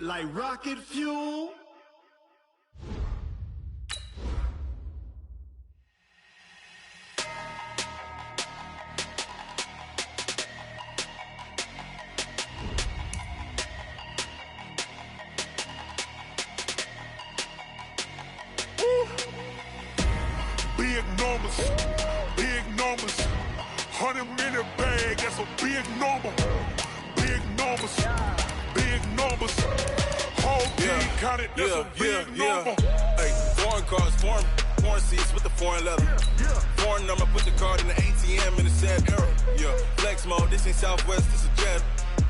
like rocket fuel. Big numbers, 100-minute bag, that's a big number. Big numbers, whole team counted, that's a big number. Hey, foreign cars, foreign seats with the foreign leather. Foreign number, put the card in the ATM in the sad era. Yeah, flex mode, this ain't Southwest, this a jet.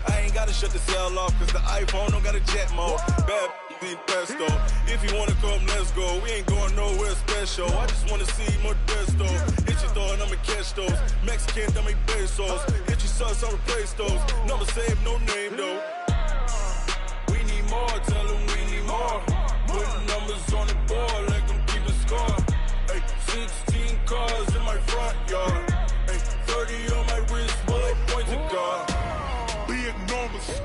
I ain't gotta shut the cell off, cause the iPhone don't got a jet mode. Bad in pesto. If you wanna come, let's go. We ain't going nowhere special. I just wanna see Modesto. Hit your thought, I'ma catch those. Mexican, I make pesos. Hit your sus, I'll replace those. Number saved, no name though. We need more, tell them we need more. Putting numbers on the board, like them keeping score. Hey, 16 cars in my front yard. Hey, 30 on my wrist, bullet points to God. Big numbers.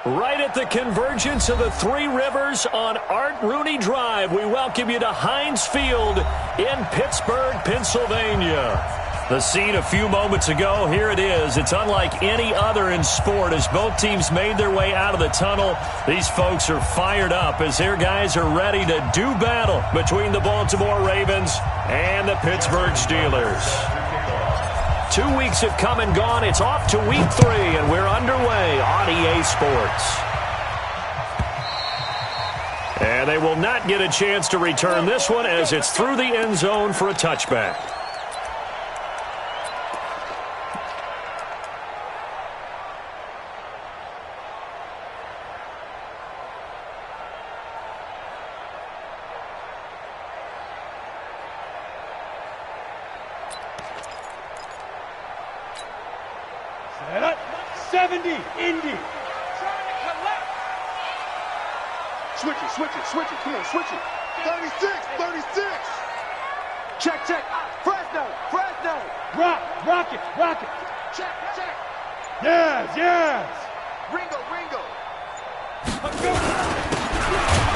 Right at the convergence of the Three Rivers on Art Rooney Drive, we welcome you to Heinz Field in Pittsburgh, Pennsylvania. The scene a few moments ago, here it is. It's unlike any other in sport as both teams made their way out of the tunnel. These folks are fired up as their guys are ready to do battle between the Baltimore Ravens and the Pittsburgh Steelers. 2 weeks have come and gone. It's off to week 3, and we're underway on EA Sports. And they will not get a chance to return this one as it's through the end zone for a touchback. Set up, 70, Indy. Switch it, come on, switch it. 36. Check. Fresno. Rock it. Check. Yes. Ringo.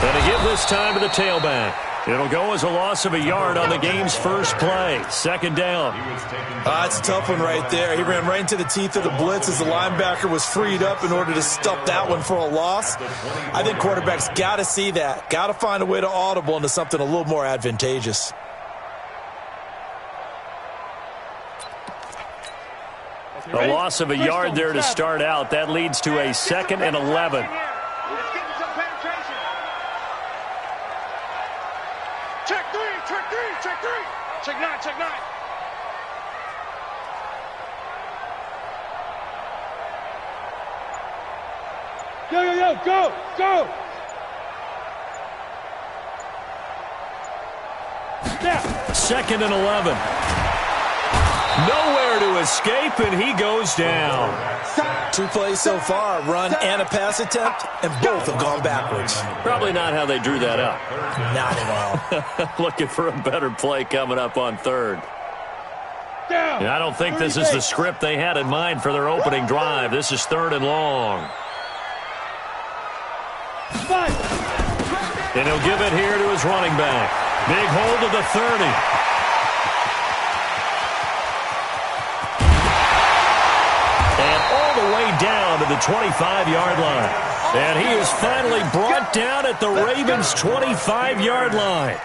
And to give this time to the tailback. It'll go as a loss of a yard on the game's first play. Second down. It's a tough one right there. He ran right into the teeth of the blitz as the linebacker was freed up in order to stuff that one for a loss. I think quarterbacks got to see that. Got to find a way to audible into something a little more advantageous. A loss of a yard there to start out. That leads to a 2nd and 11. Check nine. Go. Snap. 2nd and 11. Nowhere to escape, and he goes down. 2 plays so far, run and a pass attempt, and both have gone backwards. Probably not how they drew that up. Not at all. Looking for a better play coming up on 3rd. And I don't think this is the script they had in mind for their opening drive. This is 3rd and long. And he'll give it here to his running back. Big hold of the 30. And all the way down to the 25-yard line. And he is finally brought down at the Ravens' 25-yard line.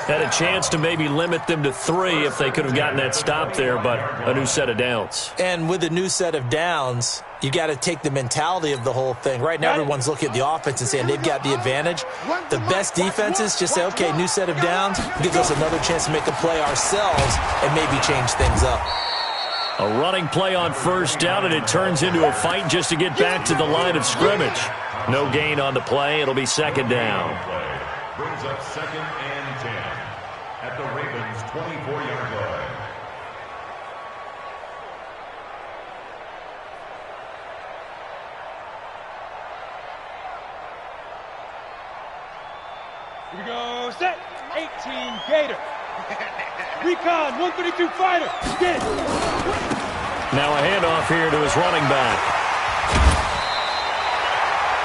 Had a chance to maybe limit them to 3 if they could have gotten that stop there, but a new set of downs. And with a new set of downs, you got to take the mentality of the whole thing. Right now, everyone's looking at the offense and saying they've got the advantage. The best defenses just say, okay, new set of downs, gives us another chance to make a play ourselves and maybe change things up. A running play on 1st down, and it turns into a fight just to get back to the line of scrimmage. No gain on the play. It'll be 2nd down. Brings up 2nd and 10 at the Ravens' 24-yard line. Here we go, set. 18 Gator. Recon, 132 fighter. Get it. Now a handoff here to his running back.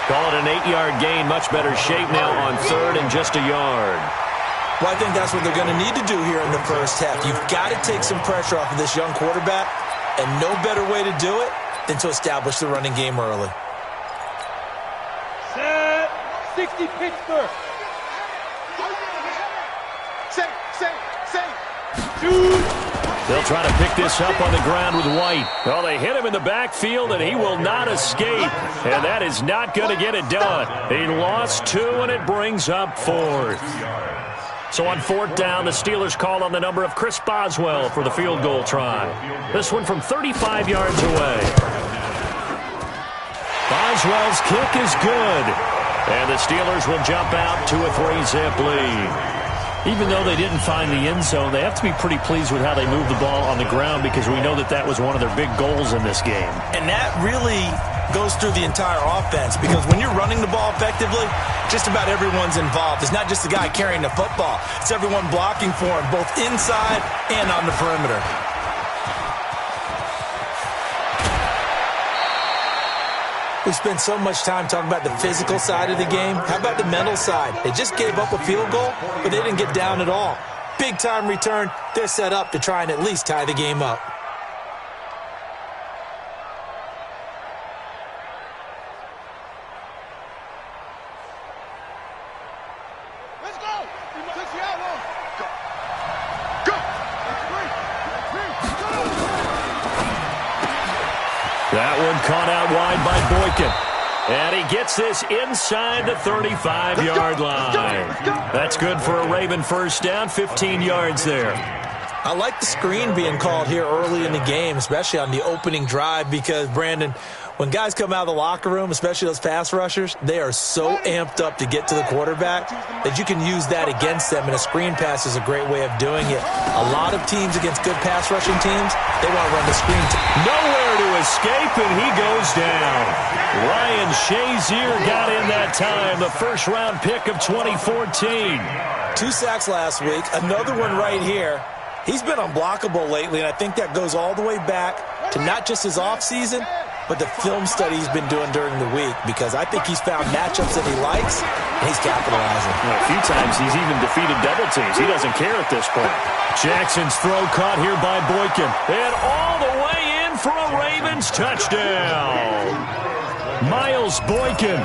Call it an 8-yard gain. Much better shape now on third and just a yard. Well, I think that's what they're going to need to do here in the first half. You've got to take some pressure off of this young quarterback, and no better way to do it than to establish the running game early. Set 60 Pittsburgh. Shoot. They'll try to pick this up on the ground with White. Well, they hit him in the backfield, and he will not escape. And that is not going to get it done. He lost 2, and it brings up 4th. So on 4th down, the Steelers call on the number of Chris Boswell for the field goal try. This one from 35 yards away. Boswell's kick is good. And the Steelers will jump out to a 3-zip lead. Even though they didn't find the end zone, they have to be pretty pleased with how they moved the ball on the ground because we know that that was one of their big goals in this game. And that really goes through the entire offense because when you're running the ball effectively, just about everyone's involved. It's not just the guy carrying the football. It's everyone blocking for him, both inside and on the perimeter. We spent so much time talking about the physical side of the game. How about the mental side? They just gave up a field goal, but they didn't get down at all. Big time return. They're set up to try and at least tie the game up. Let's go. That one caught out wide by Boykin. And he gets this inside the 35-yard line. That's good for a Raven first down, 15 yards there. I like the screen being called here early in the game, especially on the opening drive because, Brandon, when guys come out of the locker room, especially those pass rushers, they are so amped up to get to the quarterback that you can use that against them, and a screen pass is a great way of doing it. A lot of teams against good pass rushing teams, they want to run the screen. Nowhere to escape, and he goes down. Ryan Shazier got in that time, the first-round pick of 2014. 2 sacks last week, another one right here. He's been unblockable lately, and I think that goes all the way back to not just his offseason, but the film study he's been doing during the week because I think he's found matchups that he likes, and he's capitalizing. Well, a few times he's even defeated double teams. He doesn't care at this point. Jackson's throw caught here by Boykin. And all the way in for a Ravens touchdown. Miles Boykin,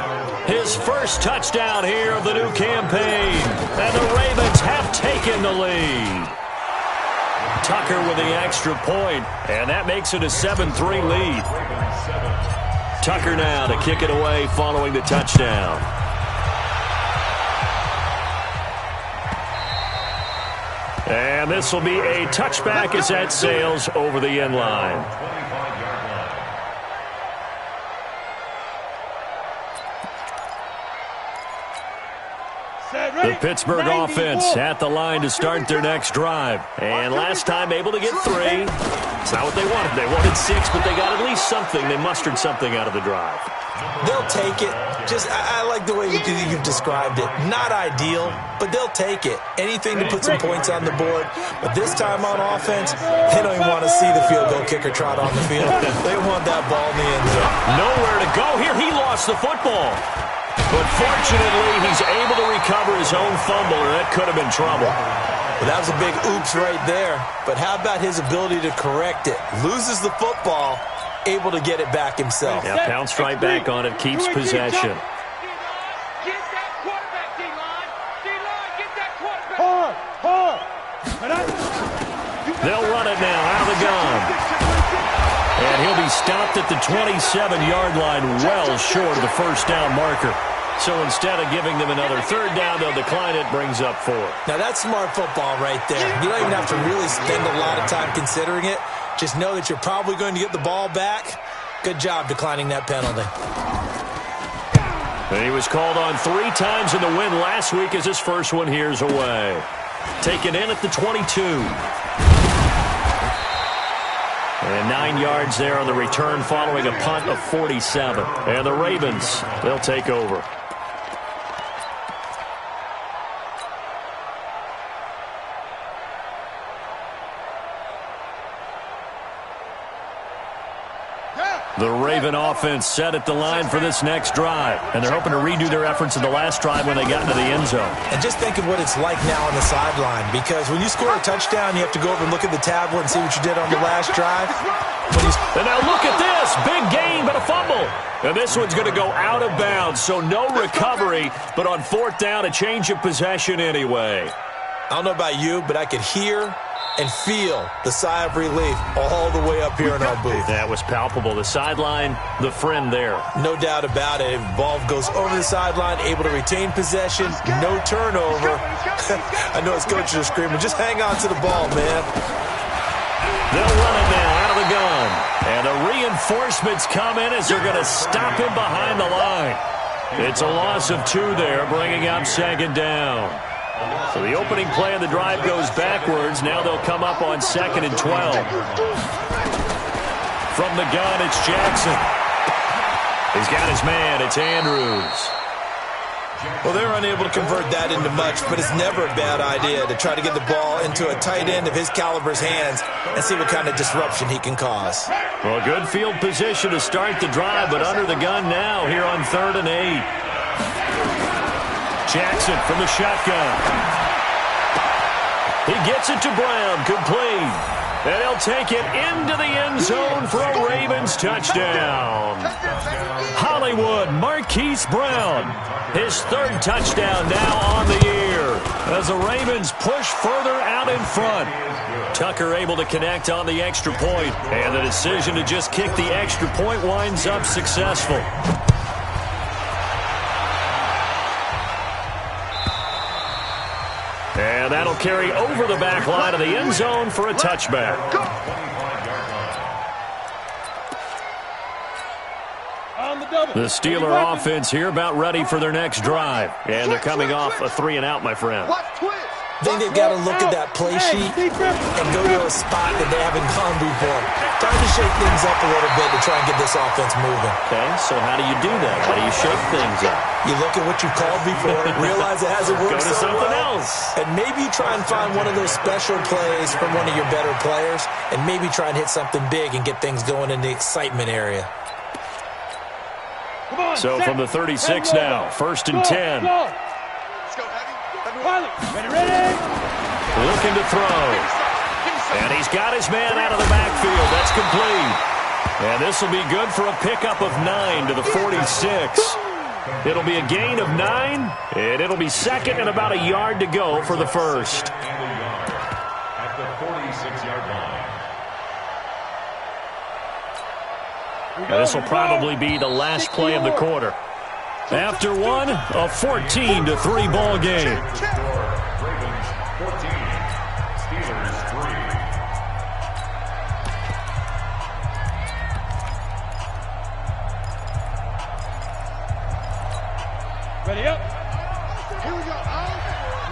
his first touchdown here of the new campaign. And the Ravens have taken the lead. Tucker with the extra point, and that makes it a 7-3 lead. Tucker now to kick it away following the touchdown. And this will be a touchback as that sails over the end line. The Pittsburgh offense at the line to start their next drive. And last time able to get 3. It's not what they wanted. They wanted 6, but they got at least something. They mustered something out of the drive. They'll take it. I like the way you've described it. Not ideal, but they'll take it. Anything to put some points on the board. But this time on offense, they don't even want to see the field goal kicker trot on the field. They want that ball in the end zone. Nowhere to go here. He lost the football. But fortunately, he's able to recover his own fumble, or that could have been trouble. Well, that was a big oops right there. But how about his ability to correct it? Loses the football, able to get it back himself. Yeah, pounced right back on it, keeps possession. They'll run it now out of the gun. And he'll be stopped at the 27-yard line, well short of the first down marker. So instead of giving them another third down, they'll decline it, brings up 4. Now that's smart football right there. You don't even have to really spend a lot of time considering it. Just know that you're probably going to get the ball back. Good job declining that penalty. And he was called on 3 times in the win last week as his first one here's away. Taken in at the 22. And 9 yards there on the return following a punt of 47. And the Ravens, they'll take over. The Raven offense set at the line for this next drive. And they're hoping to redo their efforts in the last drive when they got into the end zone. And just think of what it's like now on the sideline, because when you score a touchdown, you have to go over and look at the tablet and see what you did on the last drive. And now look at this. Big gain, but a fumble. And this one's going to go out of bounds, so no recovery. But on fourth down, a change of possession anyway. I don't know about you, but I could hear and feel the sigh of relief all the way up here in our booth. That was palpable. The sideline, the friend there. No doubt about it. Ball goes over the sideline, able to retain possession, no turnover. I know his coaches are screaming, just hang on to the ball, man. They'll run it now out of the gun. And the reinforcements come in as they're going to stop him behind the line. It's a loss of 2 there, bringing up second down. So the opening play of the drive goes backwards. Now they'll come up on 2nd and 12. From the gun, it's Jackson. He's got his man. It's Andrews. Well, they're unable to convert that into much, but it's never a bad idea to try to get the ball into a tight end of his caliber's hands and see what kind of disruption he can cause. Well, good field position to start the drive, but under the gun now here on 3rd and 8. Jackson from the shotgun. He gets it to Brown, complete. And he'll take it into the end zone for a Ravens touchdown. Hollywood, Marquise Brown. His 3rd touchdown now on the year as the Ravens push further out in front. Tucker able to connect on the extra point, and the decision to just kick the extra point winds up successful. And that'll carry over the back line of the end zone for a touchback. The Steeler offense here about ready for their next drive. And they're coming off a 3-and-out, my friend. I think they've got to look at that play sheet and go to a spot that they haven't gone before. Time to shake things up a little bit to try and get this offense moving. Okay, so how do you do that? How do you shake things up? You look at what you called before, realize it hasn't worked Go to something else. And maybe try and find one of those special plays from one of your better players, and maybe try and hit something big and get things going in the excitement area. So from the 36 now, 1st and 10. Ready. Looking to throw. And he's got his man out of the backfield. That's complete. And this will be good for a pickup of 9 to the 46. It'll be a gain of 9, and it'll be 2nd and about a yard to go for the first. At the 46-yard line. And this will probably be the last play of the quarter. After one, a 14-3 ball game. Ravens 14, Steelers 3. Ready up. Here we go.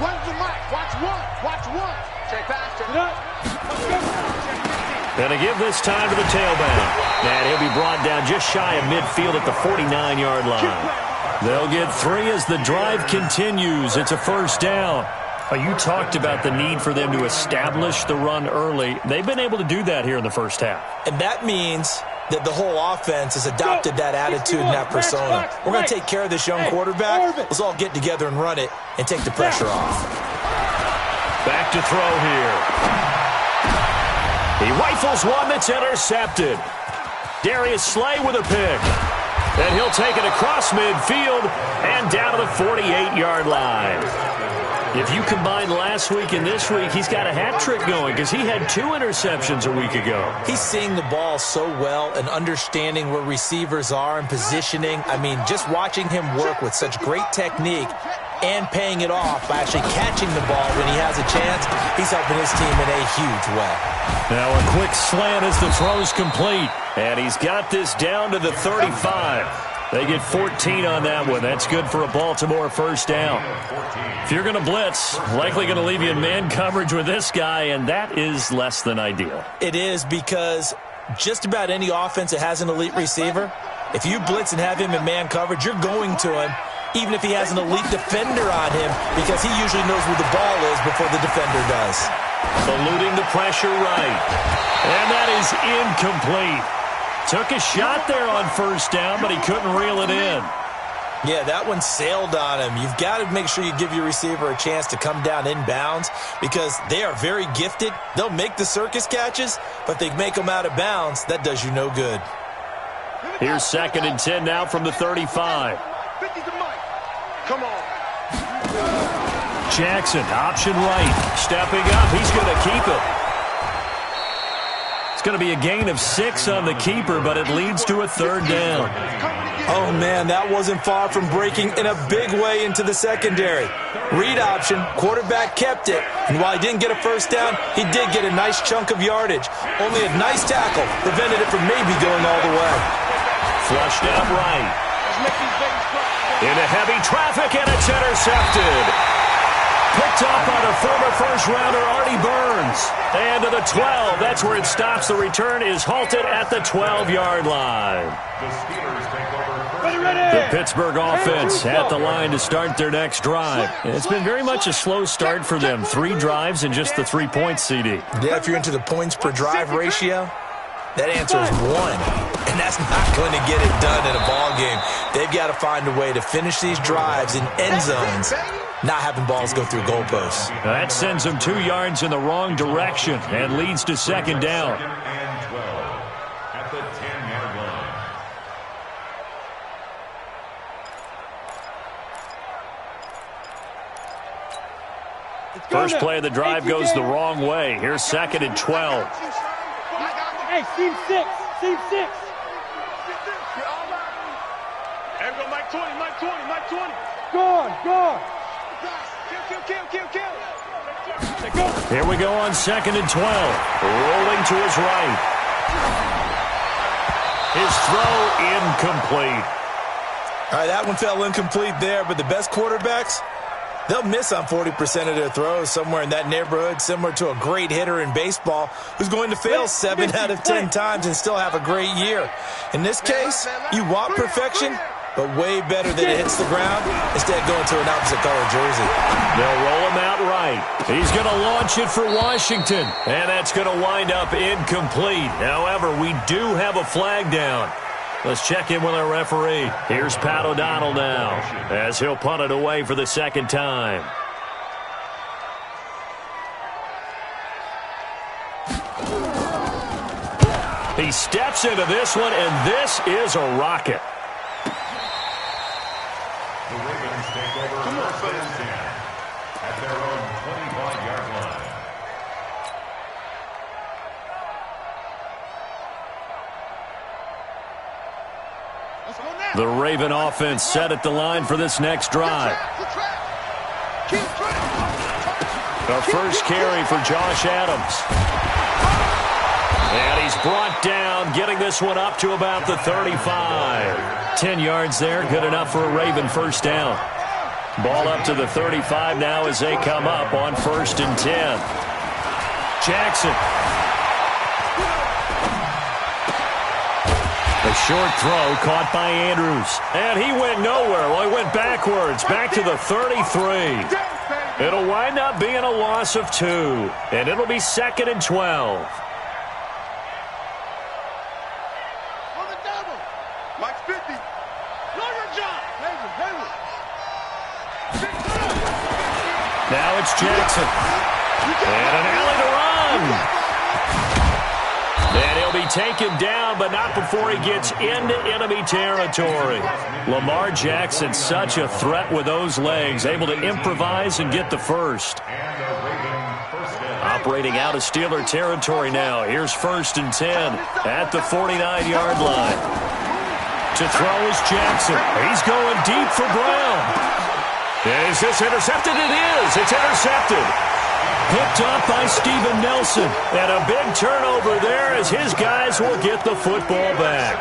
One's the mic. Watch one. Watch one. Check pass. Get up. Let's go. And to give this time to the tailback. And he'll be brought down just shy of midfield at the 49-yard line. They'll get 3 as the drive continues. It's a first down. You talked about the need for them to establish the run early. They've been able to do that here in the first half. And that means that the whole offense has adopted that attitude and that persona. We're going to take care of this young quarterback. Let's all get together and run it and take the pressure off. Back to throw here. He rifles one that's intercepted. Darius Slay with a pick. And he'll take it across midfield and down to the 48-yard line. If you combine last week and this week, he's got a hat trick going because he had 2 interceptions a week ago. He's seeing the ball so well and understanding where receivers are and positioning. I mean, just watching him work with such great technique and paying it off by actually catching the ball when he has a chance, he's helping his team in a huge way. Now a quick slant as the throw's complete. And he's got this down to the 35. They get 14 on that one. That's good for a Baltimore first down. If you're going to blitz, likely going to leave you in man coverage with this guy, and that is less than ideal. It is, because just about any offense that has an elite receiver, if you blitz and have him in man coverage, you're going to him, even if he has an elite defender on him, because he usually knows where the ball is before the defender does. Eluding the pressure right. And that is incomplete. Took a shot there on first down, but he couldn't reel it in. Yeah, that one sailed on him. You've got to make sure you give your receiver a chance to come down inbounds because they are very gifted. They'll make the circus catches, but they make them out of bounds. That does you no good. Here's 2nd and 10 now from the 35. Come on. Jackson, option right. Stepping up. He's going to keep it. It's going to be a gain of 6 on the keeper, but it leads to a 3rd down. Oh, man, that wasn't far from breaking in a big way into the secondary. Read option, quarterback kept it, and while he didn't get a first down, he did get a nice chunk of yardage. Only a nice tackle prevented it from maybe going all the way. Flushed out right. Into heavy traffic, and it's intercepted. Picked up on a former first-rounder, Artie Burns. And to the 12. That's where it stops. The return is halted at the 12-yard line. The Pittsburgh offense at the line to start their next drive. It's been very much a slow start for them. 3 drives and just the 3 points, CD. Yeah, if you're into the points per drive ratio, that answer is 1. And that's not going to get it done in a ball game. They've got to find a way to finish these drives in end zones, not having balls go through goalposts. That sends them 2 yards in the wrong direction and leads to 2nd down. 2nd and 12 at the 10-yard line. First play of the drive goes the wrong way. Here's 2nd and 12. Hey, team 6. Team 6. There we go, Mike 20, Mike 20, Mike 20. Go. Kill. Here we go on 2nd and 12. Rolling to his right. His throw incomplete. All right, that one fell incomplete there, but the best quarterbacks, they'll miss on 40% of their throws, somewhere in that neighborhood, similar to a great hitter in baseball who's going to fail 7 out of 10 times and still have a great year. In this case, you want perfection, but way better that it hits the ground instead of going to an opposite color jersey. They'll roll him out right. He's going to launch it for Washington, and that's going to wind up incomplete. However, we do have a flag down. Let's check in with our referee. Here's Pat O'Donnell now as he'll punt it away for the 2nd time. He steps into this one, and this is a rocket. The Ravens take over 1st and 10 at their own 25-yard line. The Raven offense set at the line for this next drive. The first carry for Josh Adams. And he's brought down, getting this one up to about the 35. 10 yards there, good enough for a Raven first down. Ball up to the 35 now as they come up on 1st and 10. Jackson. A short throw caught by Andrews. And he went nowhere. Well, he went backwards, back to the 33. It'll wind up being a loss of 2. And it'll be 2nd and 12. Mike's 50. Now it's Jackson. And an alley to run. And he'll be taken down, but not before he gets into enemy territory. Lamar Jackson, such a threat with those legs, able to improvise and get the first. Operating out of Steeler territory now. Here's 1st and 10 at the 49-yard line. To throw is Jackson. He's going deep for Brown. Is this intercepted? It is. It's intercepted. Picked up by Steven Nelson. And a big turnover there as his guys will get the football back.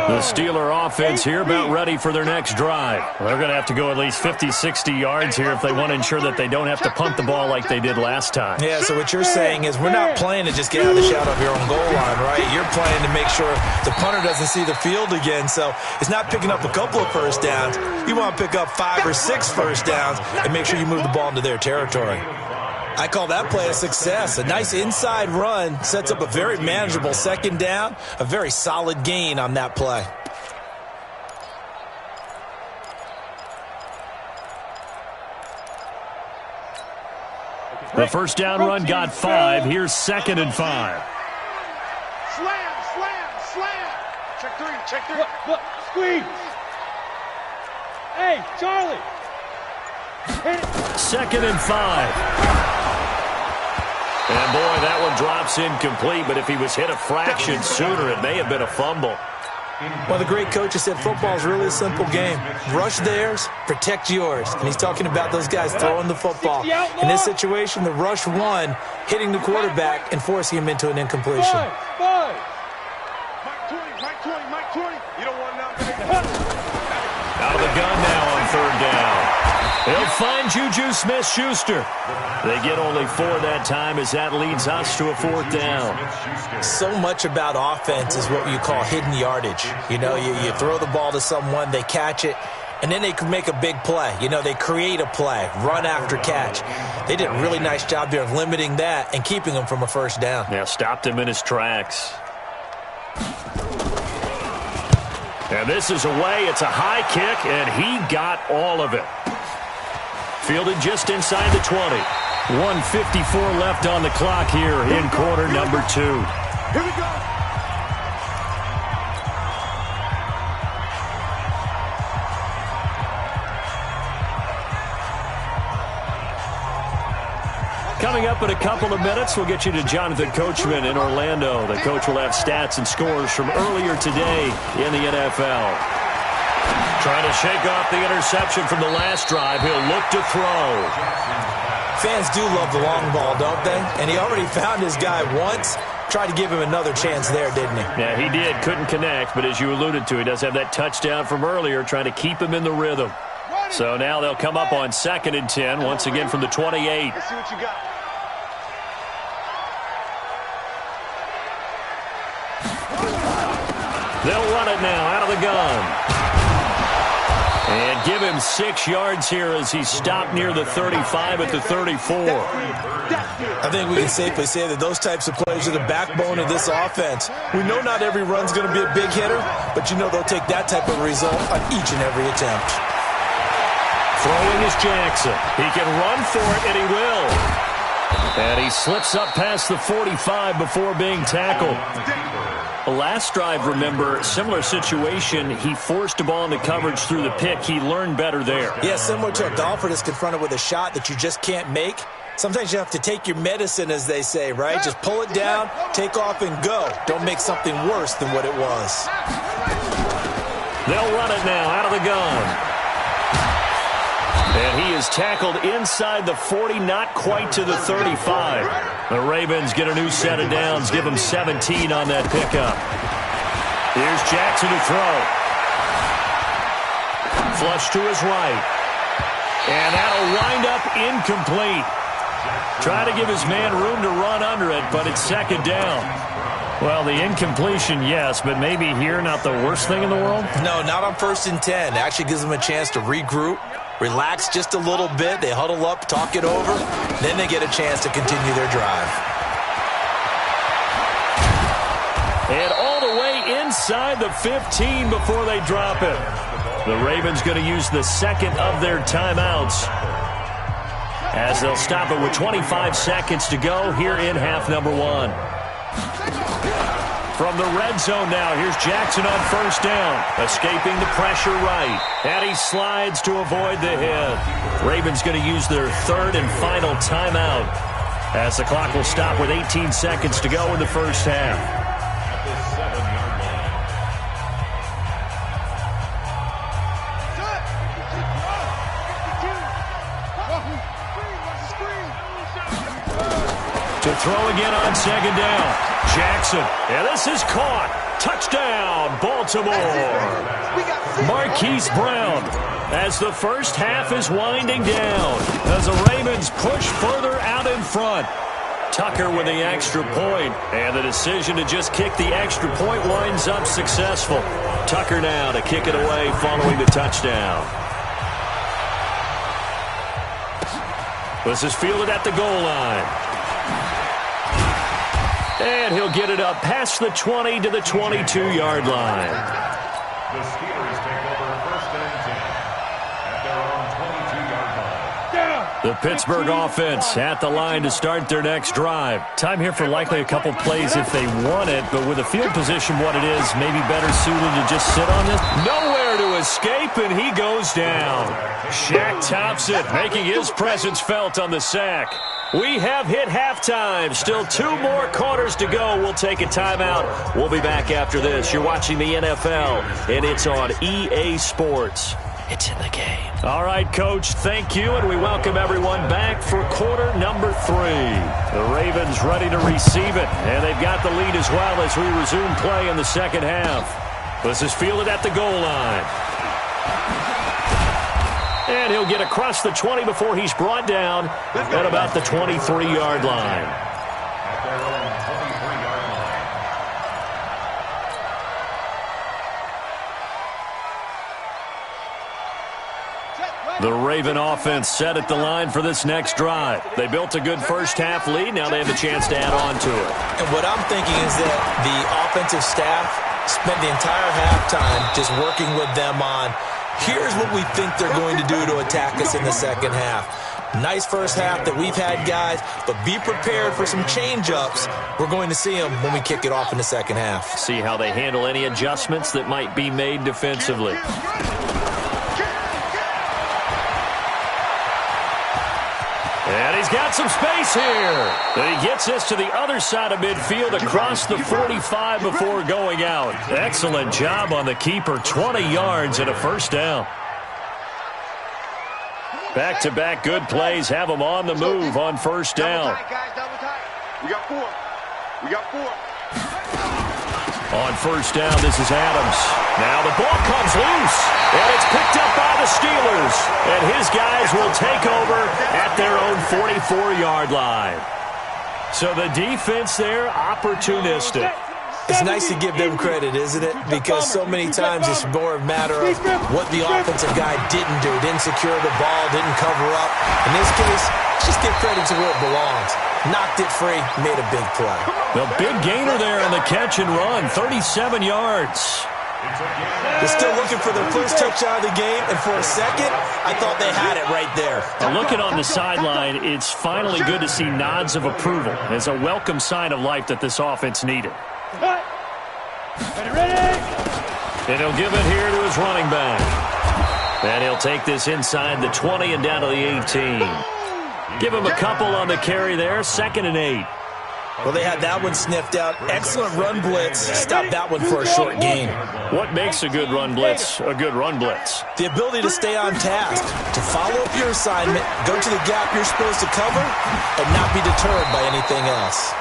The Steeler offense here about ready for their next drive. They're going to have to go at least 50, 60 yards here if they want to ensure that they don't have to punt the ball like they did last time. Yeah, so what you're saying is we're not playing to just get out of the shadow of your own goal line, right? You're playing to make sure the punter doesn't see the field again. So it's not picking up a couple of first downs. You want to pick up 5 or 6 first downs and make sure you move the ball into their territory. I call that play a success. A nice inside run sets up a very manageable second down, a very solid gain on that play. The first down run got 5. Here's 2nd and 5. Slam, slam, slam. Check 3, check 3. Look, squeeze. Hey, Charlie. Hit it. 2nd and 5. And boy, that one drops incomplete, but if he was hit a fraction sooner, it may have been a fumble. Well, the great coach has said football is really a simple game. Rush theirs, protect yours. And he's talking about those guys throwing the football. In this situation, the rush won, hitting the quarterback and forcing him into an incompletion. Five. Mike 20. You don't want nothing. Out of the gun now on 3rd down. He'll find Juju Smith-Schuster. They get only 4 that time as that leads us to a 4th down. So much about offense is what you call hidden yardage. You know, you throw the ball to someone, they catch it, and then they can make a big play. You know, they create a play, run after catch. They did a really nice job there of limiting that and keeping him from a 1st down. Yeah, stopped him in his tracks. And this is away. It's a high kick, and he got all of it. Fielded just inside the 20. 1:54 left on the clock here in quarter number 2. Here we go. Coming up in a couple of minutes, we'll get you to Jonathan Coachman in Orlando. The coach will have stats and scores from earlier today in the NFL. Trying to shake off the interception from the last drive. He'll look to throw. Fans do love the long ball, don't they? And he already found his guy once. Tried to give him another chance there, didn't he? Yeah, he did. Couldn't connect, but as you alluded to, he does have that touchdown from earlier, trying to keep him in the rhythm. So now they'll come up on 2nd and 10, once again from the 28. Let's see what you got. They'll run it now out of the gun. And give him 6 yards here as he's stopped near the 35 at the 34. I think we can safely say that those types of plays are the backbone of this offense. We know not every run's going to be a big hitter, but you know they'll take that type of result on each and every attempt. Throwing is Jackson. He can run for it, and he will. And he slips up past the 45 before being tackled. Last drive, remember, similar situation. He forced a ball into coverage through the pick. He learned better there. Yeah, similar to a golfer that's confronted with a shot that you just can't make. Sometimes you have to take your medicine, as they say, right? Just pull it down, take off, and go. Don't make something worse than what it was. They'll run it now out of the gun. And he is tackled inside the 40, not quite to the 35. The Ravens get a new set of downs, give them 17 on that pickup. Here's Jackson to throw. Flush to his right. And that'll wind up incomplete. Try to give his man room to run under it, but it's 2nd down. Well, the incompletion, yes, but maybe here not the worst thing in the world? No, not on 1st and 10. It actually gives them a chance to regroup, relax just a little bit. They huddle up, talk it over. Then they get a chance to continue their drive. And all the way inside the 15 before they drop it. The Ravens going to use the 2nd of their timeouts as they'll stop it with 25 seconds to go here in half number 1. From the red zone now, here's Jackson on 1st down. Escaping the pressure right. And he slides to avoid the hit. Ravens going to use their 3rd and final timeout as the clock will stop with 18 seconds to go in the first half. To throw again on 2nd down. Jackson, and this is caught. Touchdown, Baltimore. Marquise Brown, as the first half is winding down, as the Ravens push further out in front. Tucker with the extra point, and the decision to just kick the extra point winds up successful. Tucker now to kick it away following the touchdown. This is fielded at the goal line. And he'll get it up past the 20 to the 22-yard line. The Steelers take over first and 10 at their own 22-yard line. The Pittsburgh offense at the line to start their next drive. Time here for likely a couple plays if they want it, but with the field position what it is, maybe better suited to just sit on this. Nowhere to escape, and he goes down. Shaq Thompson making his presence felt on the sack. We have hit halftime. Still 2 more quarters to go. We'll take a timeout. We'll be back after this. You're watching the NFL, and it's on EA Sports. It's in the game. All right, Coach, thank you, and we welcome everyone back for quarter number 3. The Ravens ready to receive it, and they've got the lead as well as we resume play in the second half. This is fielded at the goal line. And he'll get across the 20 before he's brought down at about the 23-yard line. At their own 23-yard line. The Raven offense set at the line for this next drive. They built a good first-half lead. Now they have a chance to add on to it. And what I'm thinking is that the offensive staff spent the entire halftime just working with them on, here's what we think they're going to do to attack us in the second half. Nice first half that we've had, guys, but be prepared for some change-ups. We're going to see them when we kick it off in the second half. See how they handle any adjustments that might be made defensively. And he's got some space here. And he gets this to the other side of midfield across the 45 before going out. Excellent job on the keeper. 20 yards and a first down. Back-to-back good plays have them on the move on first down. We got 4. We got 4. On first down, this is Adams. Now the ball comes loose, and it's picked up by the Steelers. And his guys will take over at their own 44-yard line. So the defense there, opportunistic. It's nice to give them credit, isn't it? Because so many times it's more a matter of what the offensive guy didn't do. Didn't secure the ball, didn't cover up. In this case, just give credit to where it belongs. Knocked it free, made a big play. The big gainer there on the catch and run, 37 yards. They're still looking for their first touchdown of the game, and for a second, I thought they had it right there. Now looking on the sideline, it's finally good to see nods of approval as a welcome sign of life that this offense needed. And he'll give it here to his running back. And he'll take this inside the 20 and down to the 18. Give him a couple on the carry there, 2nd and 8. Well, they had that one sniffed out. Excellent run blitz. Stop that one for a short gain. What makes a good run blitz a good run blitz? The ability to stay on task, to follow up your assignment, go to the gap you're supposed to cover, and not be deterred by anything else.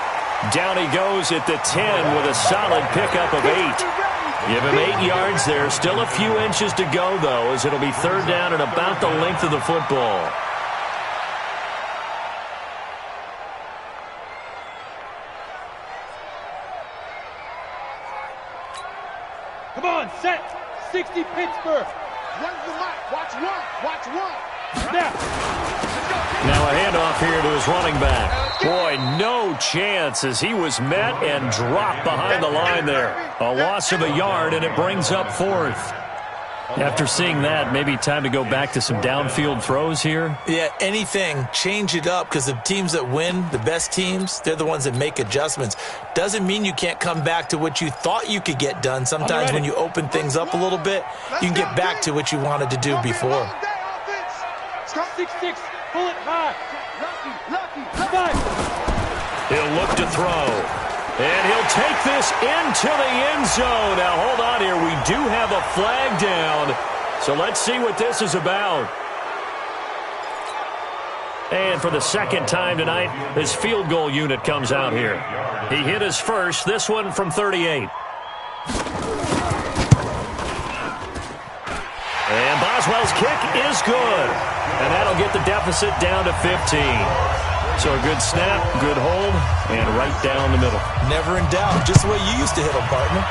Down he goes at the 10 with a solid pickup of 8. Give him 8 yards there. Still a few inches to go, though, as it'll be 3rd down and about the length of the football. Come on, set. 60 Pittsburgh. Run the mic. Watch 1. Watch 1. Now a handoff here to his running back. Boy, no chance as he was met and dropped behind the line there. A loss of a yard, and it brings up 4th. After seeing that, maybe time to go back to some downfield throws here. Yeah, anything. Change it up, because the teams that win, the best teams, they're the ones that make adjustments. Doesn't mean you can't come back to what you thought you could get done. Sometimes when you open things up a little bit, you can get back to what you wanted to do before. 6-6, pull it high. He'll look to throw. And he'll take this into the end zone. Now, hold on here. We do have a flag down. So let's see what this is about. And for the second time tonight, his field goal unit comes out here. He hit his first, this one from 38. And Boswell's kick is good. And that'll get the deficit down to 15. So a good snap, good hold, and right down the middle. Never in doubt. Just the way you used to hit them, partner.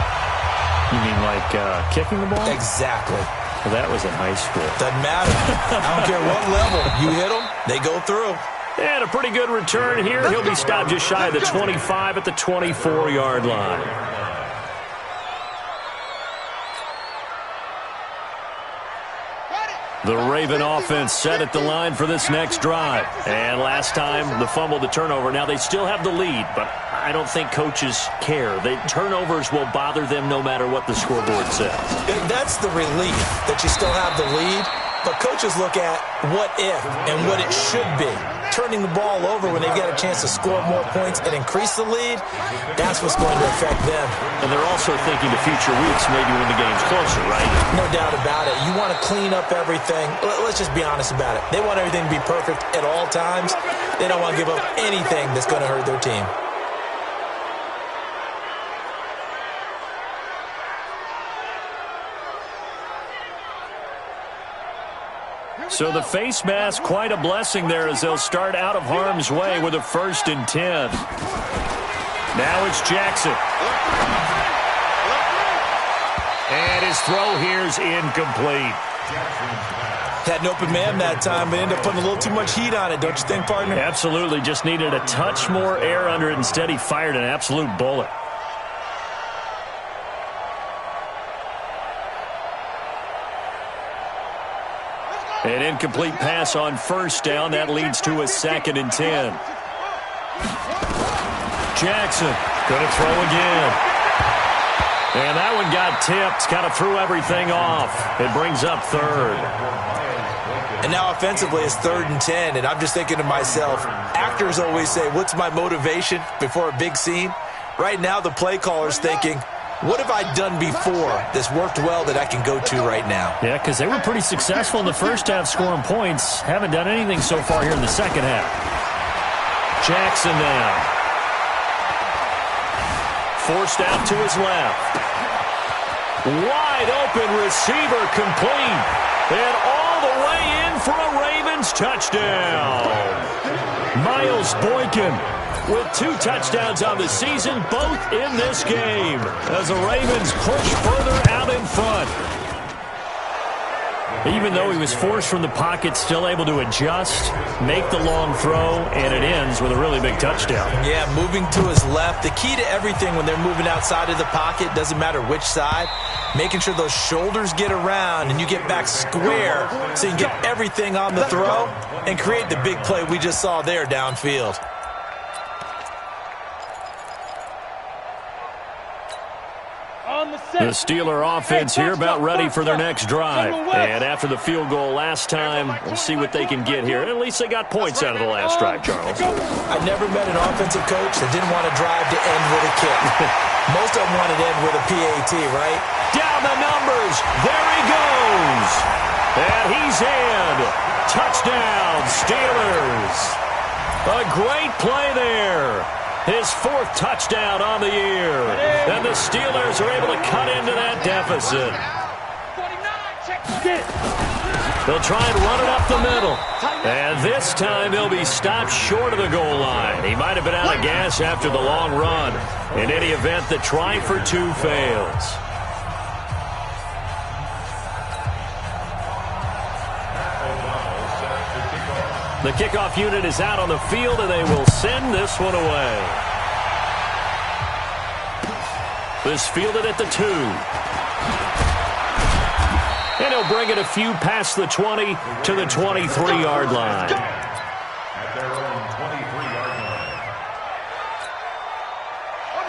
You mean like kicking the ball? Exactly. Well, that was in high school. Doesn't matter. I don't care what level. You hit them, they go through. And a pretty good return here. He'll be stopped just shy of the 25 at the 24-yard line. The Raven offense set at the line for this next drive. And last time, the fumble, the turnover. Now, they still have the lead, but I don't think coaches care. Turnovers will bother them no matter what the scoreboard says. That's the relief, that you still have the lead. But coaches look at what if and what it should be. Turning the ball over when they've got a chance to score more points and increase the lead, that's what's going to affect them. And they're also thinking to future weeks, maybe when the game's closer, right? No doubt about it. You want to clean up everything. Let's just be honest about it. They want everything to be perfect at all times. They don't want to give up anything that's going to hurt their team. So the face mask, quite a blessing there as they'll start out of harm's way with a 1st and 10. Now it's Jackson. And his throw here's incomplete. Had an open man that time, but ended up putting a little too much heat on it, don't you think, partner? Absolutely. Just needed a touch more air under it. Instead, he fired an absolute bullet. An incomplete pass on 1st down. That leads to a 2nd and 10. Jackson going to throw again. And that one got tipped. Kind of threw everything off. It brings up 3rd. And now offensively it's 3rd and 10. And I'm just thinking to myself, actors always say, what's my motivation before a big scene? Right now the play caller's thinking, what have I done before that's worked well that I can go to right now? Yeah, because they were pretty successful in the first half scoring points. Haven't done anything so far here in the second half. Jackson now. Forced out to his left. Wide open receiver complete. And all the way in for a Ravens touchdown. Miles Boykin with 2 touchdowns on the season, both in this game, as the Ravens push further out in front. Even though he was forced from the pocket, still able to adjust, make the long throw, and it ends with a really big touchdown. Yeah, moving to his left. The key to everything when they're moving outside of the pocket, doesn't matter which side, making sure those shoulders get around and you get back square so you can get everything on the throw and create the big play we just saw there downfield. The Steeler offense here about ready for their next drive. And after the field goal last time, we'll see what they can get here. At least they got points out of the last drive, Charles. I never met an offensive coach that didn't want to drive to end with a kick. Most of them wanted to end with a PAT, right? Down the numbers. There he goes. And he's in. Touchdown, Steelers. A great play there. His 4th touchdown on the year. And the Steelers are able to cut into that deficit. They'll try and run it up the middle. And this time he'll be stopped short of the goal line. He might have been out of gas after the long run. In any event, the try for 2 fails. The kickoff unit is out on the field, and they will send this one away. This fielded at the 2. And he'll bring it a few past the 20 to the 23-yard line. At their own 23-yard line.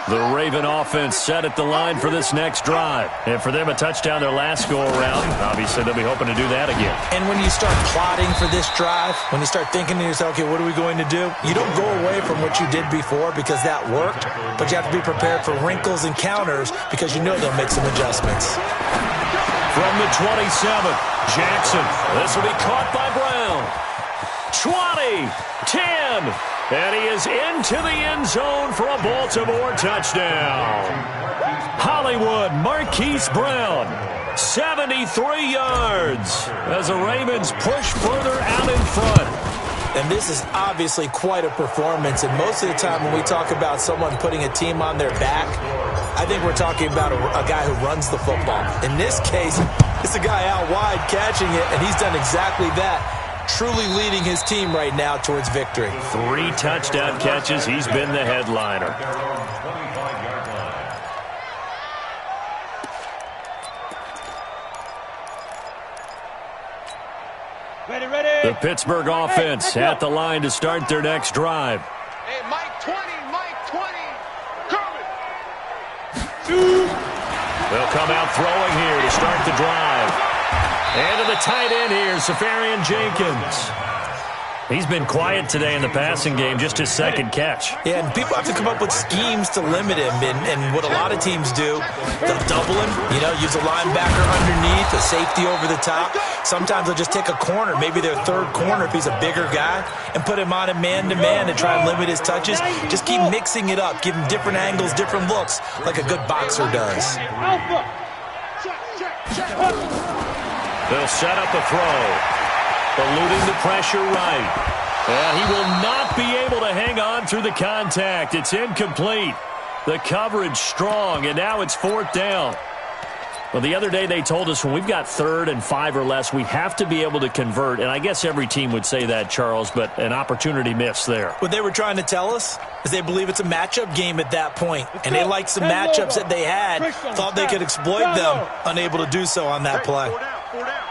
The Raven offense set at the line for this next drive. And for them, a touchdown their last go-around. Obviously, they'll be hoping to do that again. And when you start plotting for this drive, when you start thinking to yourself, okay, what are we going to do? You don't go away from what you did before because that worked, but you have to be prepared for wrinkles and counters because you know they'll make some adjustments. From the 27, Jackson. This will be caught by Brown. 20, 10, and he is into the end zone for a Baltimore touchdown. Hollywood Marquise Brown, 73 yards as the Ravens push further out in front. And this is obviously quite a performance, and most of the time when we talk about someone putting a team on their back, I think we're talking about a guy who runs the football. In this case, it's a guy out wide catching it, and he's done exactly that. truly leading his team right now towards victory. 3 touchdown catches. He's been the headliner. Ready. The Pittsburgh offense at the line to start their next drive. Hey, Mike 20, Mike 20. Coming. They'll come out throwing here to start the drive. And to the tight end here, Safarian Jenkins. He's been quiet today in the passing game, just his second catch. Yeah, and people have to come up with schemes to limit him. And what a lot of teams do, they'll double him, use a linebacker underneath, a safety over the top. Sometimes they'll just take a corner, maybe their third corner if he's a bigger guy, and put him on a man-to-man and try and limit his touches. Just keep mixing it up, give him different angles, different looks, like a good boxer does. They'll set up a throw. Eluding the pressure right. And he will not be able to hang on through the contact. It's incomplete. The coverage strong, and now it's 4th down. Well, the other day they told us when we've got 3rd and 5 or less, we have to be able to convert. And I guess every team would say that, Charles, but an opportunity missed there. What they were trying to tell us is they believe it's a matchup game at that point. And they liked some matchups that they had, thought they could exploit them, unable to do so on that play. 4 down.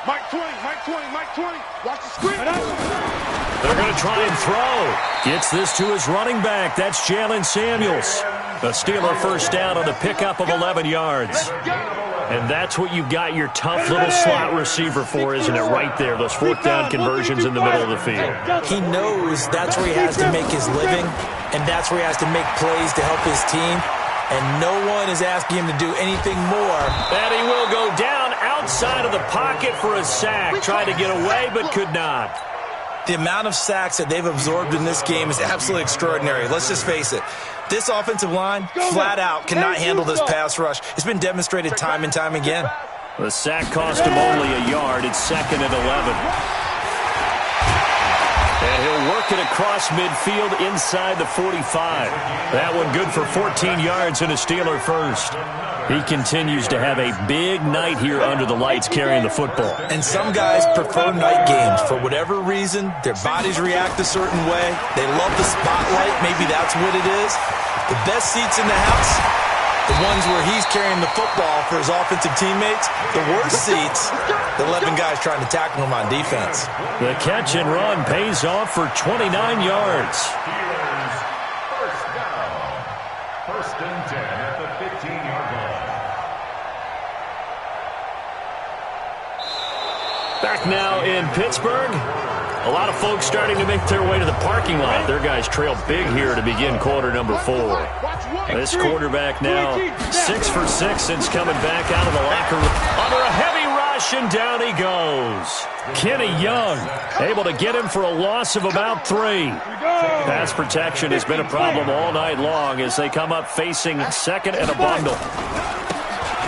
Mike 20, Mike 20, Mike 20. Watch the screen. They're going to try and throw. Gets this to his running back. That's Jalen Samuels. A Steeler first down on the pickup of 11 yards. And that's what you've got your tough little slot receiver for, isn't it? Right there, those 4th down conversions in the middle of the field. He knows that's where he has to make his living, and that's where he has to make plays to help his team. And no one is asking him to do anything more. And he will go down outside of the pocket for a sack. Tried to get away, but could not. The amount of sacks that they've absorbed in this game is absolutely extraordinary. Let's just face it. This offensive line, flat out, cannot handle this pass rush. It's been demonstrated time and time again. The sack cost him only a yard. It's 2nd and 11. And he'll work it across midfield inside the 45. That one good for 14 yards and a Steeler first. He continues to have a big night here under the lights carrying the football. And some guys prefer night games. For whatever reason, their bodies react a certain way. They love the spotlight. Maybe that's what it is. The best seats in the house, the ones where he's carrying the football for his offensive teammates. The worst seats, the 11 guys trying to tackle him on defense. The catch and run pays off for 29 yards. Steelers first down. 1st and 10 at the 15-yard line. Back now in Pittsburgh. A lot of folks starting to make their way to the parking lot. Their guys trail big here to begin quarter number 4. This quarterback now 6 for 6 since coming back out of the locker room. Under a heavy rush, and down he goes. Kenny Young able to get him for a loss of about 3. Pass protection has been a problem all night long as they come up facing 2nd and a bundle.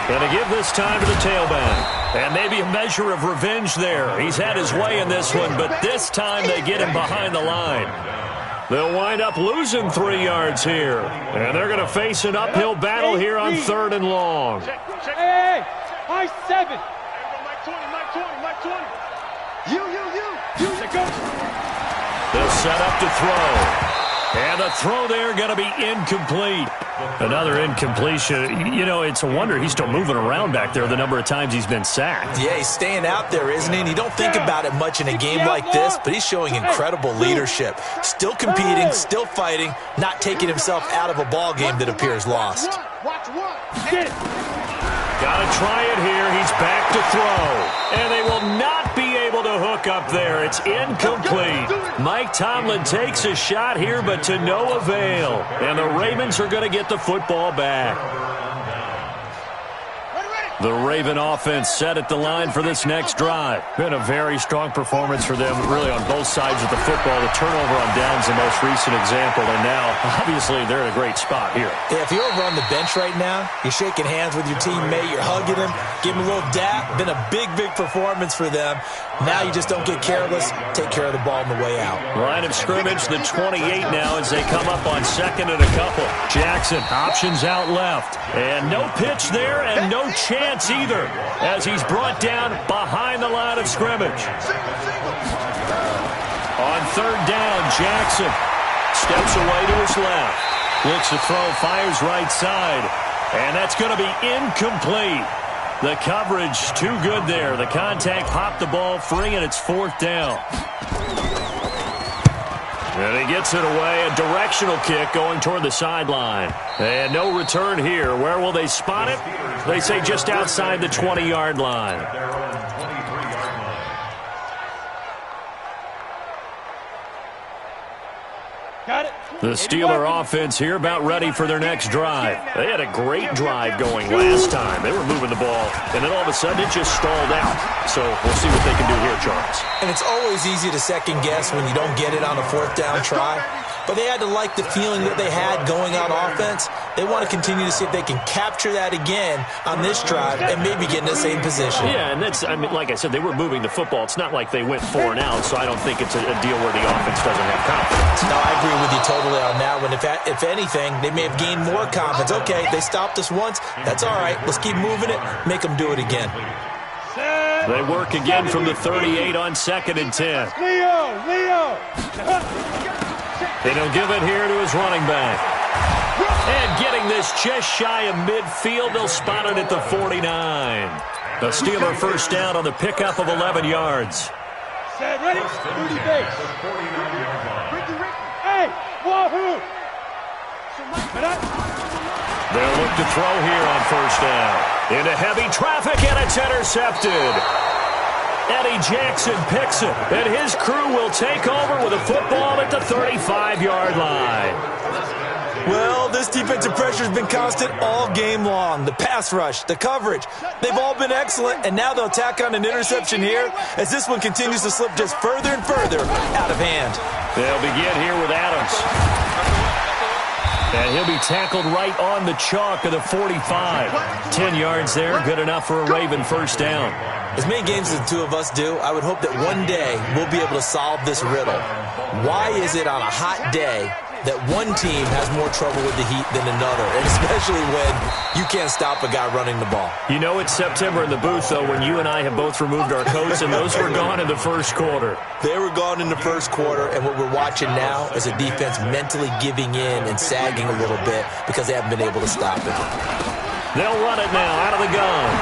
Going to give this time to the tailback. And maybe a measure of revenge there. He's had his way in this one, but this time they get him behind the line. They'll wind up losing 3 yards here. And they're going to face an uphill battle here on 3rd and long. Hey, high 7. Mike 20, Mike 20, Mike 20. You. They'll set up to throw. And the throw there going to be incomplete. Another incompletion. It's a wonder he's still moving around back there the number of times he's been sacked. Yeah, he's staying out there, isn't he? And you don't think about it much in a game like this, but he's showing incredible leadership. Still competing, still fighting, not taking himself out of a ball game that appears lost. Watch one. Got to try it here. He's back to throw. And they will not be able to hook up there. It's incomplete. Mike Tomlin takes a shot here, but to no avail. And the Ravens are going to get the football back. The Raven offense set at the line for this next drive. Been a very strong performance for them, really, on both sides of the football. The turnover on downs, the most recent example, and now, obviously, they're in a great spot here. Yeah, if you're over on the bench right now, you're shaking hands with your teammate, you're hugging him, give him a little dap. Been a big, big performance for them. Now you just don't get careless, take care of the ball on the way out. Line of scrimmage, the 28 now as they come up on 2nd and a couple. Jackson options out left. And no pitch there and no chance either as he's brought down behind the line of scrimmage. On third down, Jackson steps away to his left. Looks to throw, fires right side. And that's going to be incomplete. The coverage too good there. The contact popped the ball free, and it's fourth down. And he gets it away. A directional kick going toward the sideline. And no return here. Where will they spot it? They say just outside the 20-yard line. Got it. The Steeler offense here about ready for their next drive. They had a great drive going last time. They were moving the ball, and then all of a sudden it just stalled out. So we'll see what they can do here, Charles. And it's always easy to second guess when you don't get it on a fourth down try. But they had to like the feeling that they had going on offense. They want to continue to see if they can capture that again on this drive and maybe get in the same position. Yeah, and that's, I mean, like I said, they were moving the football. It's not like they went 4 and out, so I don't think it's a deal where the offense doesn't have confidence. No, I agree with you totally on that one. If anything, they may have gained more confidence. Okay, they stopped us once. That's all right. Let's keep moving it. Make them do it again. They work again from the 38 on 2nd and 10. Leo! And he'll give it here to his running back. And getting this just shy of midfield, they'll spot it at the 49. The Steeler first down on the pickup of 11 yards. Set, ready? 30 base. Hey, wahoo! They'll look to throw here on first down. Into heavy traffic, and it's intercepted. Eddie Jackson picks it, and his crew will take over with a football at the 35-yard line. Well, this defensive pressure has been constant all game long. The pass rush, the coverage, they've all been excellent, and now they'll tack on an interception here as this one continues to slip just further and further out of hand. They'll begin here with Adams. And he'll be tackled right on the chalk of the 45. 10 yards there, good enough for a Raven first down. As many games as the two of us do, I would hope that one day we'll be able to solve this riddle. Why is it on a hot day that one team has more trouble with the heat than another, and especially when you can't stop a guy running the ball? You know it's September in the booth, though, when you and I have both removed our coats, and those were gone in the first quarter. They were gone in the first quarter, and what we're watching now is a defense mentally giving in and sagging a little bit because they haven't been able to stop it. They'll run it now out of the gun.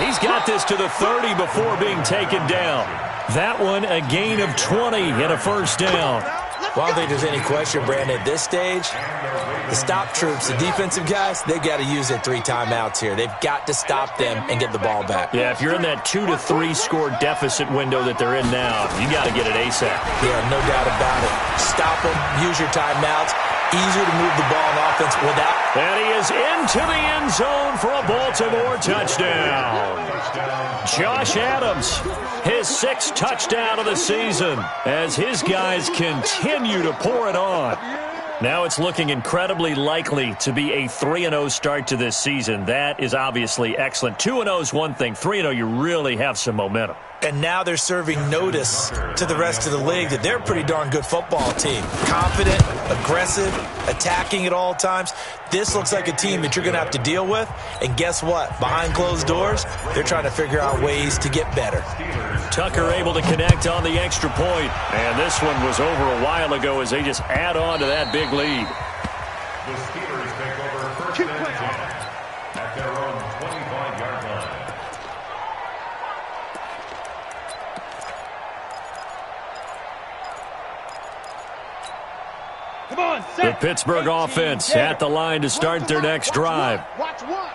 He's got this to the 30 before being taken down. That one, a gain of 20 and a first down. Well, I don't think there's any question, Brandon, at this stage, the stop troops, the defensive guys, they've got to use their 3 timeouts here. They've got to stop them and get the ball back. Yeah, if you're in that 2 to 3 score deficit window that they're in now, you got to get it ASAP. Yeah, no doubt about it. Stop them, use your timeouts. Easier to move the ball on offense without. And he is into the end zone for a Baltimore touchdown. Josh Adams, his 6th touchdown of the season as his guys continue to pour it on. Now it's looking incredibly likely to be a 3-0 start to this season. That is obviously excellent. 2-0 is one thing. 3-0, you really have some momentum. And now they're serving notice to the rest of the league that they're a pretty darn good football team. Confident, aggressive, attacking at all times. This looks like a team that you're going to have to deal with. And guess what? Behind closed doors, they're trying to figure out ways to get better. Tucker able to connect on the extra point. And this one was over a while ago as they just add on to that big lead. The Steelers take over first and 10 at their own 25-yard line. Come on, The set. Pittsburgh offense at the line to start their next drive. Watch one.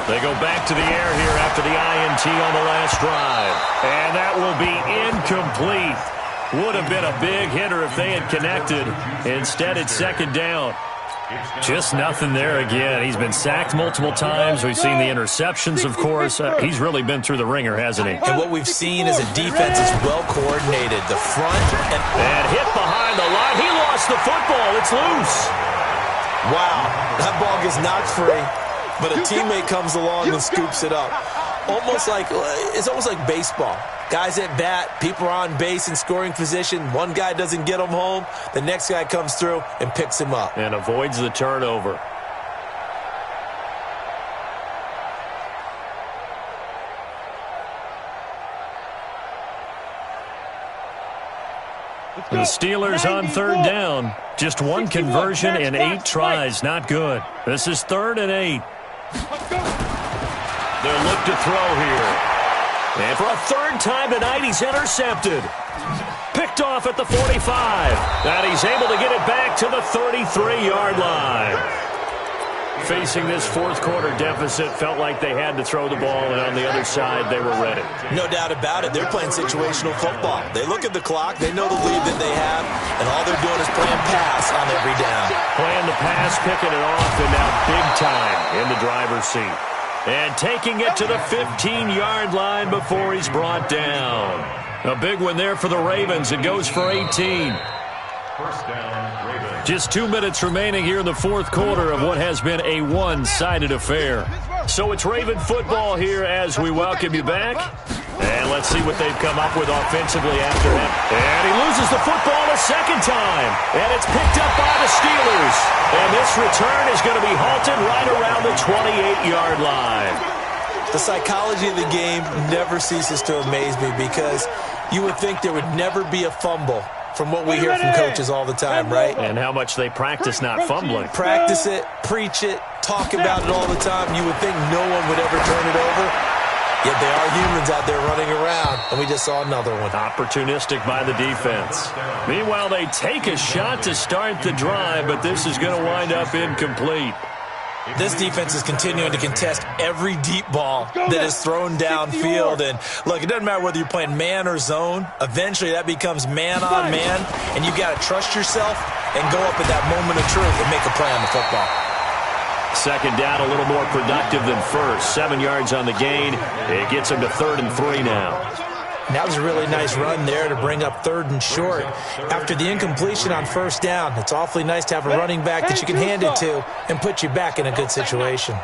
They go back to the air here after the INT on the last drive. And that will be incomplete. Would have been a big hitter if they had connected. Instead, it's 2nd down. Just nothing there again. He's been sacked multiple times. We've seen the interceptions, of course. He's really been through the ringer, hasn't he? And what we've seen is a defense that's well coordinated. The front and hit behind the line. He lost the football. It's loose. Wow, that ball gets knocked free, but a teammate comes along and scoops it up. almost like baseball. Guys at bat, people are on base in scoring position. One guy doesn't get him home. The next guy comes through and picks him up. And avoids the turnover. The Steelers on third down. Just one conversion in 8 tries. Not good. This is 3rd and 8. They'll look to throw here. And for a 3rd time tonight, he's intercepted. Picked off at the 45. And he's able to get it back to the 33-yard line. Facing this 4th quarter deficit, felt like they had to throw the ball, and on the other side, they were ready. No doubt about it. They're playing situational football. They look at the clock, they know the lead that they have, and all they're doing is playing pass on every down. Playing the pass, picking it off, and now big time in the driver's seat. And taking it to the 15-yard line before he's brought down. A big one there for the Ravens. It goes for 18. First down, Ravens. Just 2 minutes remaining here in the 4th quarter of what has been a one-sided affair. So it's Raven football here as we welcome you back. And let's see what they've come up with offensively after him. And he loses the football a second time. And it's picked up by the Steelers. And this return is going to be halted right around the 28-yard line. The psychology of the game never ceases to amaze me because you would think there would never be a fumble from what we hear from coaches all the time, right? And how much they practice not fumbling. Practice it, preach it, talk about it all the time. You would think no one would ever turn it over. Yet they are humans out there running around, and we just saw another one. Opportunistic by the defense. Meanwhile, they take a shot to start the drive, but this is going to wind up incomplete. This defense is continuing to contest every deep ball that is thrown downfield. And, look, it doesn't matter whether you're playing man or zone. Eventually, that becomes man-on-man, and you've got to trust yourself and go up at that moment of truth and make a play on the football. Second down, a little more productive than first. 7 yards on the gain. It gets him to 3rd and 3 now. And that was a really nice run there to bring up 3rd and short. After the incompletion on 1st down, it's awfully nice to have a running back that you can hand it to and put you back in a good situation.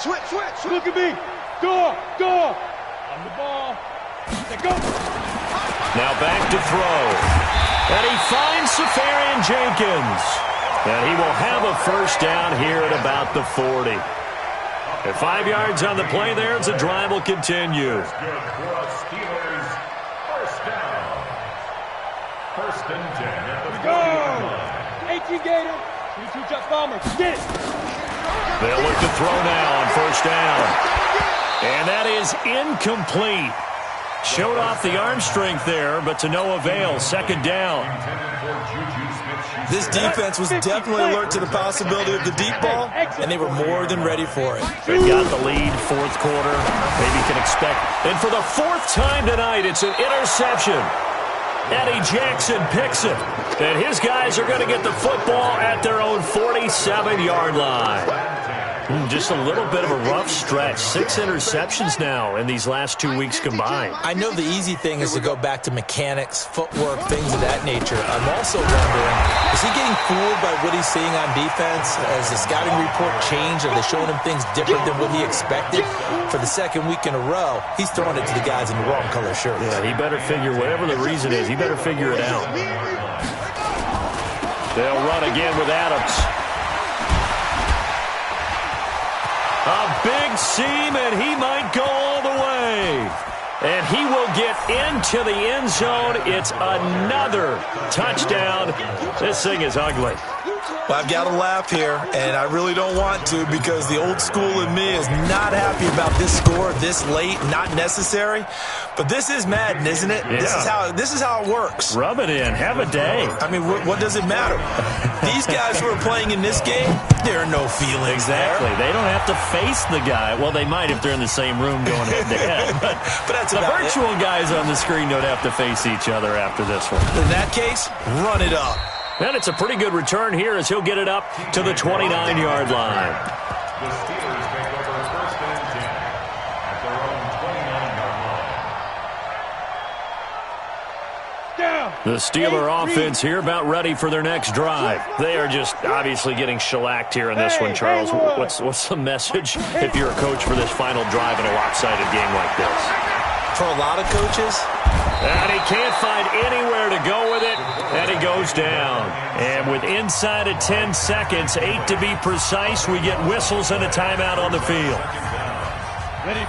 Switch. Look at me. Go. On the ball. Go. Now back to throw. And he finds Safarian Jenkins. And he will have a 1st down here at about the 40. At 5 yards on the play there, the drive will continue. Steelers, 1st down. 1st and 10 at the Go! 40-yard line. 18 Gator. 22 Jet Bombers. Get it. They'll look to throw now on 1st down. And that is incomplete. Showed off the arm strength there, but to no avail. 2nd down. This defense was definitely alert to the possibility of the deep ball, and they were more than ready for it. They've got the lead, 4th quarter. Maybe you can expect. And for the 4th time tonight, it's an interception. Eddie Jackson picks it. And his guys are going to get the football at their own 47-yard line. Just a little bit of a rough stretch. 6 interceptions now in these last 2 weeks combined. I know the easy thing is to go back to mechanics, footwork, things of that nature. I'm also wondering, is he getting fooled by what he's seeing on defense? Has the scouting report changed? Are they showing him things different than what he expected? For the 2nd week in a row, he's throwing it to the guys in the wrong color shirts. Yeah, he better figure, whatever the reason is, he better figure it out. They'll run again with Adams. A big seam, and he might go all the way. And he will get into the end zone. It's another touchdown. This thing is ugly. Well, I've got to laugh here, and I really don't want to because the old school in me is not happy about this score this late, not necessary. But this is Madden, isn't it? Yeah. This is how it works. Rub it in. Have a day. I mean, what does it matter? These guys who are playing in this game, there are no feelings Exactly. there. They don't have to face the guy. Well, they might if they're in the same room going head-to-head. But that's the about virtual guys on the screen don't have to face each other after this one. In that case, run it up. And it's a pretty good return here as he'll get it up to the 29-yard line. The Steelers take over 1st and 10 at their own 29-yard line. Down. The Steeler offense here about ready for their next drive. They are just obviously getting shellacked here in this one, Charles. What's the message if you're a coach for this final drive in a lopsided game like this? For a lot of coaches. And he can't find anywhere to go with it, and he goes down. And with inside of 10 seconds, 8 to be precise, we get whistles and a timeout on the field.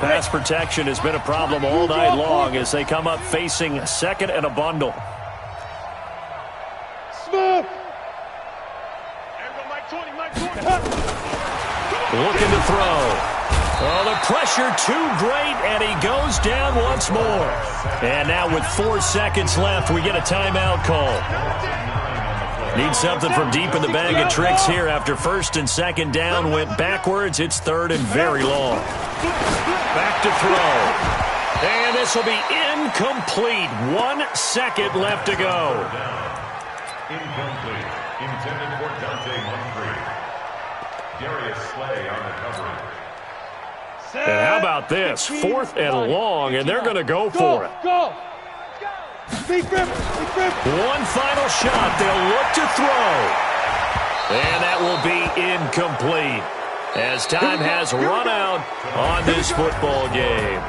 Pass protection has been a problem all night long as they come up facing second and a bundle. Looking to throw. Oh, the pressure too great, and he goes down once more. And now with 4 seconds left, we get a timeout call. Need something from deep in the bag of tricks here after first and second down went backwards. It's third and very long. Back to throw. And this will be incomplete. 1 second left to go. Incomplete. Intended for Dante Humphrey. Darius Slay on the coverage. And how about this? 4th and long, and they're going to go for it. Go! One final shot. They'll look to throw. And that will be incomplete as time has run out on this football game.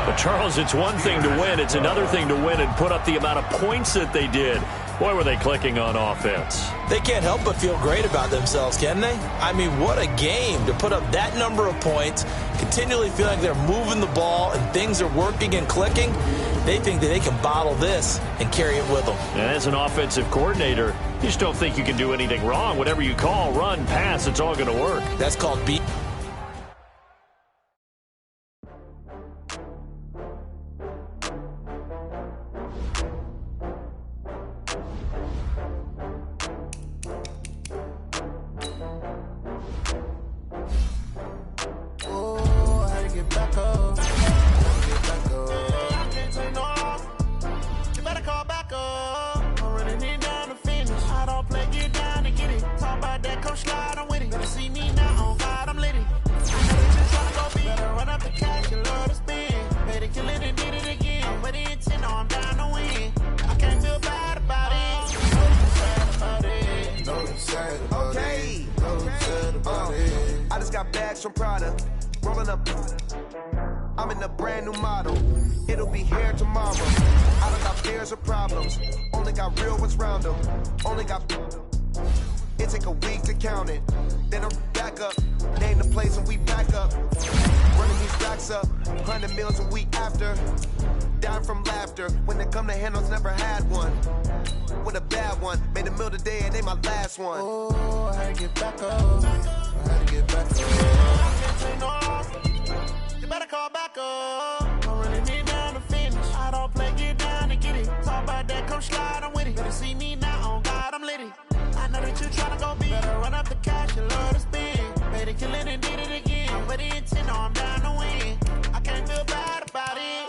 But, Charles, it's one thing to win. It's another thing to win and put up the amount of points that they did. Boy, were they clicking on offense. They can't help but feel great about themselves, can they? I mean, what a game to put up that number of points, continually feeling like they're moving the ball and things are working and clicking. They think that they can bottle this and carry it with them. And as an offensive coordinator, you just don't think you can do anything wrong. Whatever you call, run, pass, it's all going to work. That's called beat. From Prada, rolling up. I'm in a brand new model. It'll be here tomorrow. I don't got fears or problems. Only got real ones round them. Only got. It take a week to count it. Then I'm back up. Name the place and we back up. Running these racks up. 100 meals a week after. Dying from laughter. When it come to handles, never had one. With a bad one. Made a meal today and they my last one. Oh, I had to get back up. I had to get back up. You better call back up. I'm running it down to finish. I don't play, get down to get it. Talk about that, come slide, I'm with it. Better see me now, on God, I'm litty. I know that you tryna go big. Better run up the cash, you love to spend. Made it, kill it, and did it again. But the intent, no, I'm down to win. I can't feel bad about it.